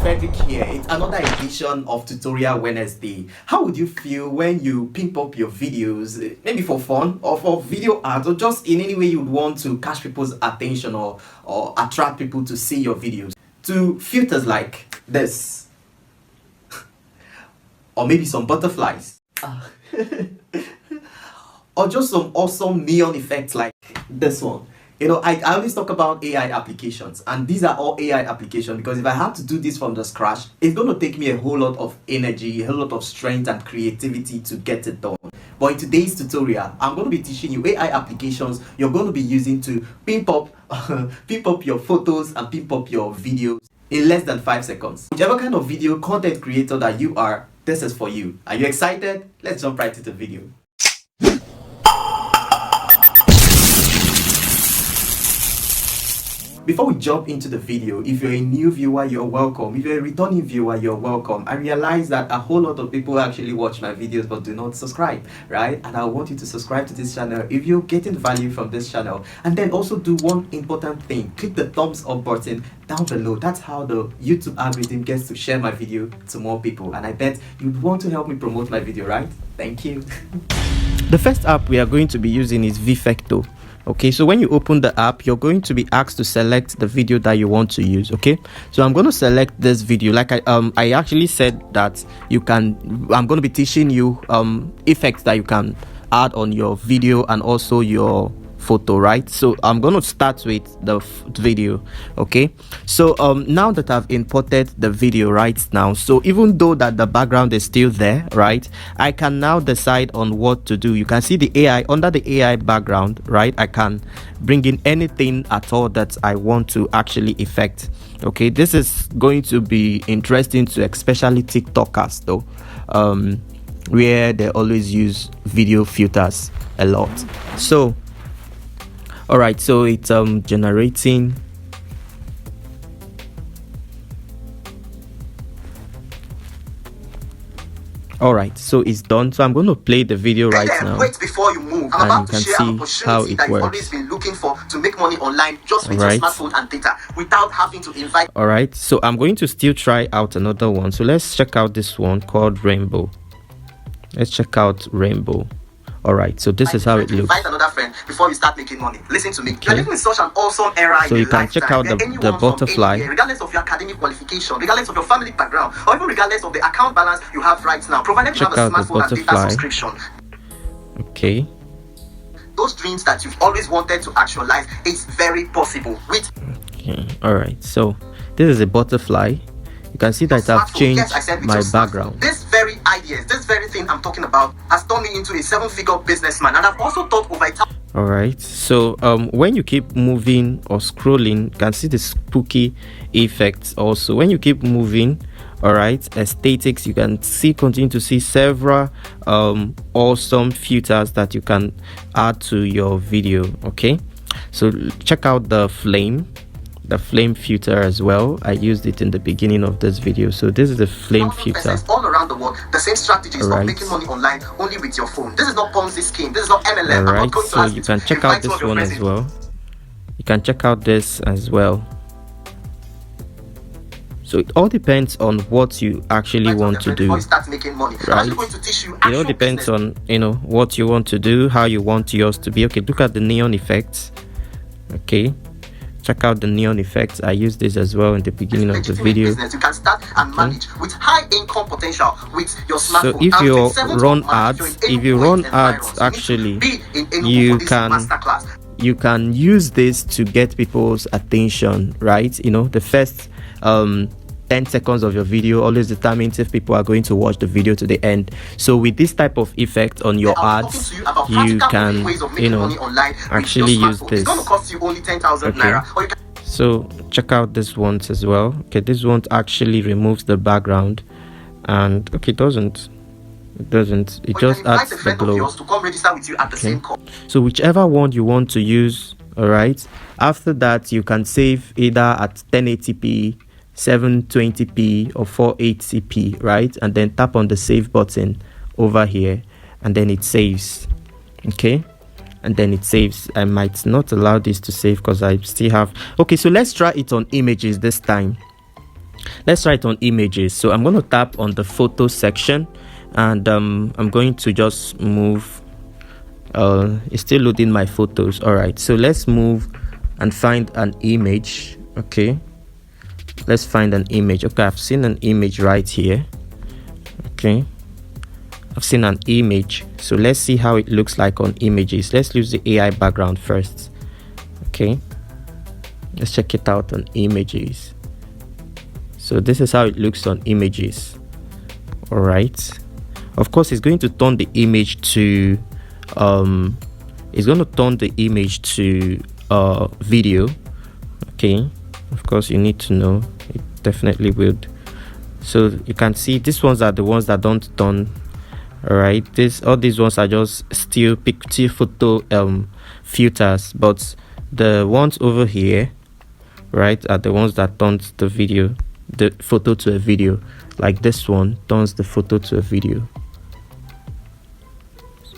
Frederick here. It's another edition of Tutorial Wednesday. How would you feel when you pimp up your videos, maybe for fun or for video art, or just in any way you would want to catch people's attention or attract people to see your videos? To filters like this, or maybe some butterflies, or just some awesome neon effects like this one. You know, I always talk about AI applications, and these are all AI applications because if I have to do this from the scratch, it's going to take me a whole lot of energy, a whole lot of strength and creativity to get it done. But in today's tutorial, I'm going to be teaching you AI applications you're going to be using to pimp up your photos and pimp up your videos in less than 5 seconds. Whichever kind of video content creator that you are, this is for you. Are you excited? Let's jump right into the video. Before we jump into the video, if you're a new viewer, you're welcome. If you're a returning viewer, you're welcome. I realize that a whole lot of people actually watch my videos but do not subscribe, right? And I want you to subscribe to this channel if you're getting value from this channel. And then also do one important thing. Click the thumbs up button down below. That's how the YouTube algorithm gets to share my video to more people. And I bet you'd want to help me promote my video, right? Thank you. The first app we are going to be using is Veffecto. Okay, so when you open the app, you're going to be asked to select the video that you want to use. Okay, so I'm going to select this video. Like I actually said that I'm going to be teaching you effects that you can add on your video and also your photo, right? So I'm going to start with the video. Okay, so now that I've imported the video right now, so even though that the background is still there, right, I can now decide on what to do. You can see the AI under the AI background, right? I can bring in anything at all that I want to actually effect. Okay, this is going to be interesting to especially TikTokers though, where they always use video filters a lot. So all right, so it's generating. All right, so it's done. So I'm going to play the video right now. Wait before you move. I'm about to share an opportunity that you've always been looking for to make money online just with your smartphone and data without having to invite. All right, so I'm going to still try out another one. So let's check out this one called Rainbow. Let's check out Rainbow. All right, so this is how it looks. Invite another friend before you start making money. Listen to me. Okay. You're living in such an awesome era. So you can check out the butterfly. Regardless of your academic qualification, regardless of your family background, or even regardless of the account balance you have right now, provided you have a smartphone and data subscription. Okay. Those dreams that you've always wanted to actualize is very possible. Okay. All right. So this is a butterfly. You can see that I've changed my background. This very idea, this very thing I'm talking about has turned me into a 7-figure businessman, and I've also thought over it. All right, so when you keep moving or scrolling, you can see the spooky effects also. When you keep moving, all right, aesthetics, you can continue to see several awesome filters that you can add to your video. Okay, so check out the flame filter as well. I used it in the beginning of this video. So this is the flame filter. All around the world, the same strategies of making money online only with your phone. This is not Ponzi scheme. This is not MLM. All right, so you can check out this one as well. You can check out this as well. So it all depends on what you actually want to do, right? It all depends on, you know, what you want to do, how you want yours to be. Okay, look at the neon effects. Okay, check out the neon effects. I use this as well in the beginning of the video. You can start and manage with high income potential with your smartphone. So if you run ads, actually you can use this to get people's attention, right? You know, the first 10 seconds of your video always determines if people are going to watch the video to the end. So with this type of effect on your ads, you can, you know, actually use this. It's going to cost you only 10,000 naira. So check out this one as well. Okay, this one actually removes the background, and okay, it doesn't, it just adds the glow. Okay. So whichever one you want to use, all right, after that you can save either at 1080p, 720p or 480p, right? And then tap on the save button over here, and then it saves. Okay, and then it saves. I might not allow this to save because I still have. Okay, so let's try it on images this time. let's try it on images. So I'm going to tap on the photo section, and I'm going to just move. It's still loading my photos. All right, so let's move and find an image. Okay, let's find an image. Okay, I've seen an image right here. Okay, I've seen an image, so let's see how it looks like on images. Let's use the AI background first. Okay, let's check it out on images. So this is how it looks on images. All right, of course it's going to turn the image to video. Okay, of course you need to know it definitely would. So you can see these ones are the ones that don't turn. All right, all these ones are just still picture photo filters, but the ones over here, right, are the ones that turns the photo to a video. Like this one turns the photo to a video.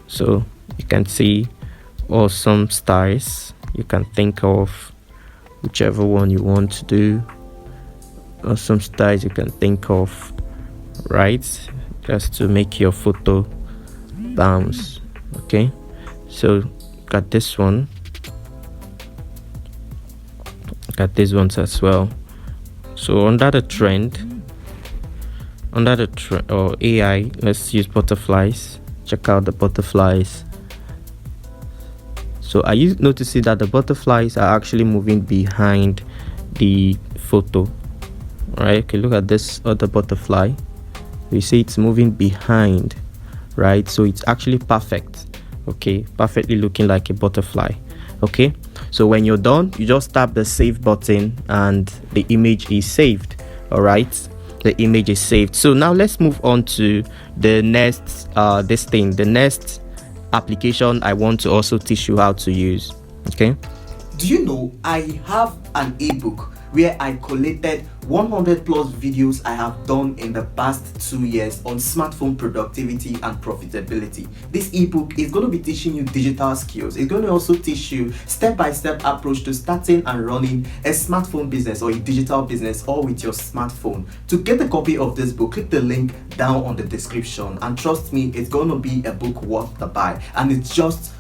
So you can see awesome styles. You can think of whichever one you want to do. Awesome styles you can think of, right, just to make your photo bounce. Okay, so got this one, got these ones as well. So under the trend or AI, let's use butterflies. Check out the butterflies. So are you noticing that the butterflies are actually moving behind the photo? Right, okay, look at this other butterfly. You see it's moving behind, right? So it's actually perfect. Okay, perfectly looking like a butterfly. Okay, so when you're done, you just tap the save button and the image is saved. All right, the image is saved. So now let's move on to the next the next application I want to also teach you how to use. Okay, do you know I have an ebook where I collated 100 plus videos I have done in the past 2 years on smartphone productivity and profitability. This ebook is going to be teaching you digital skills. It's going to also teach you step-by-step approach to starting and running a smartphone business or a digital business, all with your smartphone. To get a copy of this book, click the link down on the description, and trust me, it's going to be a book worth the buy, and it's just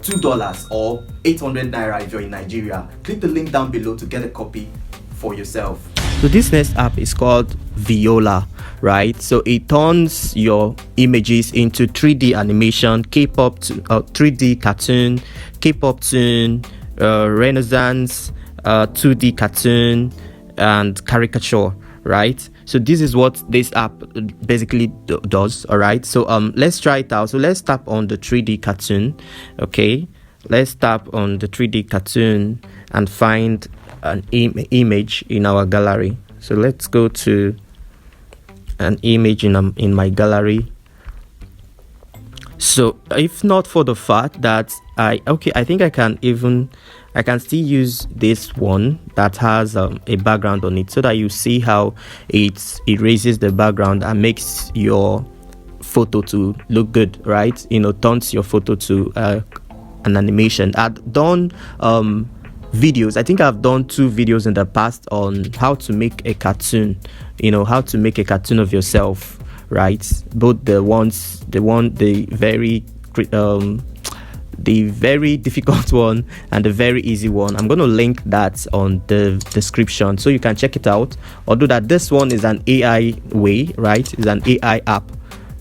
$2 or 800 naira if you're in Nigeria. Click the link down below to get a copy for yourself. So this next app is called Viola, right? So it turns your images into 3D animation, K-pop, 3D cartoon, K-pop tune, Renaissance, 2D cartoon, and caricature, right? So this is what this app basically does. All right, so let's try it out. So let's tap on the 3D cartoon. Okay, let's tap on the 3D cartoon and find an image in our gallery. So let's go to an image in my gallery. So if not for the fact that I think I can still use this one that has a background on it, so that you see how it erases the background and makes your photo to look good, right? You know, turns your photo to an animation. I've done videos. I think I've done 2 videos in the past on how to make a cartoon, you know, how to make a cartoon of yourself, right? Both the very difficult one and the very easy one. I'm going to link that on the description so you can check it out. Although that this one is an AI way, right? It's an AI app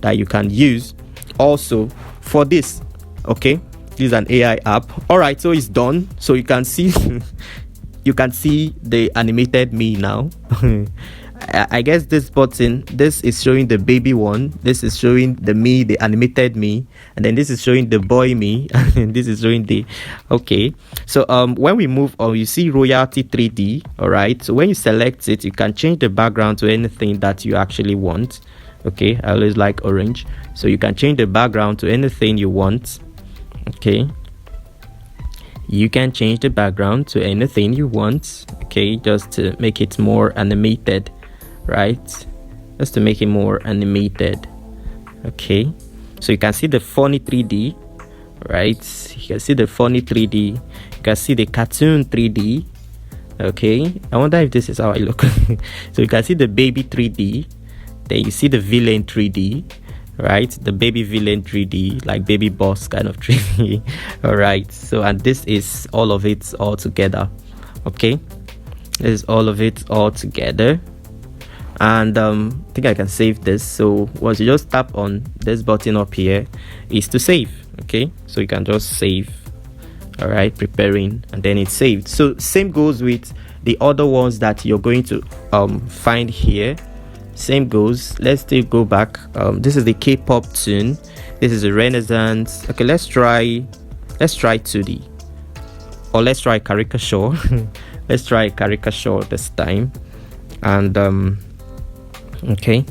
that you can use also for this. Okay, this is an AI app. All right, so it's done. So you can see the animated me now. I guess this button, this is showing the baby one, this is showing the me, the animated me, and then this is showing the boy me, and this is showing the okay. So when we move on, you see royalty 3D. All right, so when you select it, you can change the background to anything that you actually want. Okay, I always like orange, so you can change the background to anything you want. Okay, you can change the background to anything you want. Okay, just to make it more animated, right? Just to make it more animated. Okay, so you can see the funny 3D, right? You can see the funny 3D. You can see the cartoon 3D, Okay, I wonder if this is how I look. So you can see the baby 3D, then you see the villain 3D, right? The baby villain 3D, like baby boss kind of 3D. All right, so and this is all of it all together. Okay, this is all of it all together. And I think I can save this. So once you just tap on this button up here is to save. Okay, so you can just save. All right, preparing, and then it's saved. So same goes with the other ones that you're going to find here. Same goes. Let's still go back. This is the K-pop tune. This is a Renaissance. Okay, let's try 2D, or let's try caricature. Let's try caricature this time. And okay,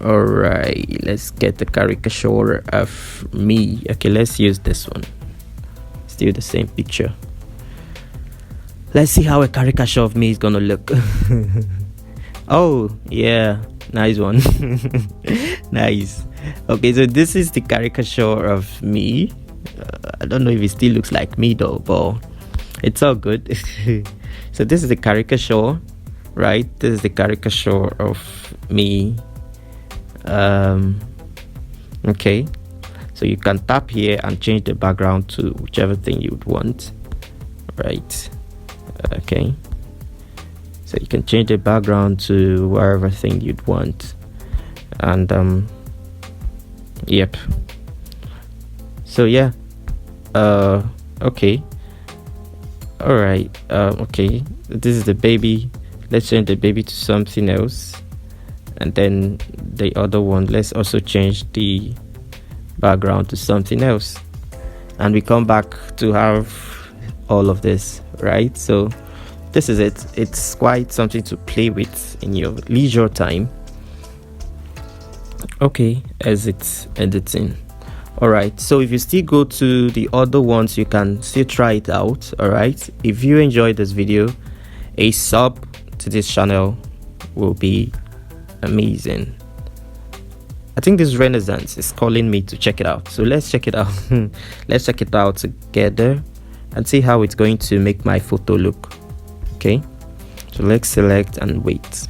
all right, let's get the caricature of me. Okay, let's use this one. Still the same picture. Let's see how a caricature of me is gonna look. Oh yeah, nice one. Nice. Okay, so this is the caricature of me. I don't know if it still looks like me though, but it's all good. So this is the caricature, right? This is the caricature of me. Okay, so you can tap here and change the background to whichever thing you would want, right? Okay, so you can change the background to whatever thing you'd want. And yep, so yeah, okay, all right, okay, this is the baby. Let's change the baby to something else, and then the other one, let's also change the background to something else, and we come back to have all of this, right? So this is it. It's quite something to play with in your leisure time. Okay, as it's editing. All right, so if you still go to the other ones, you can still try it out. All right, if you enjoyed this video, a sub to this channel will be amazing. I think this Renaissance is calling me to check it out, so let's check it out. Let's check it out together and see how it's going to make my photo look. Okay, so let's select and wait.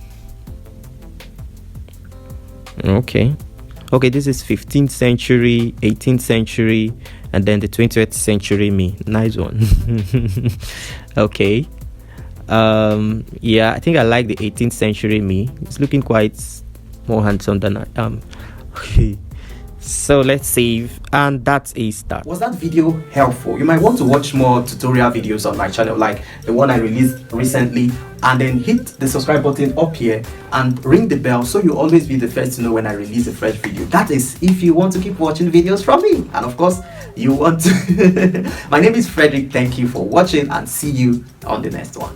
Okay, this is 15th century, 18th century, and then the 20th century me. Nice one. Okay, yeah, I think I like the 18th century me. It's looking quite more handsome than I am. So let's save, and that's a start. Was that video helpful? You might want to watch more tutorial videos on my channel, like the one I released recently, and then hit the subscribe button up here and ring the bell so you always be the first to know when I release a fresh video. That is if you want to keep watching videos from me, and of course you want to. My name is Frederick. Thank you for watching, and see you on the next one.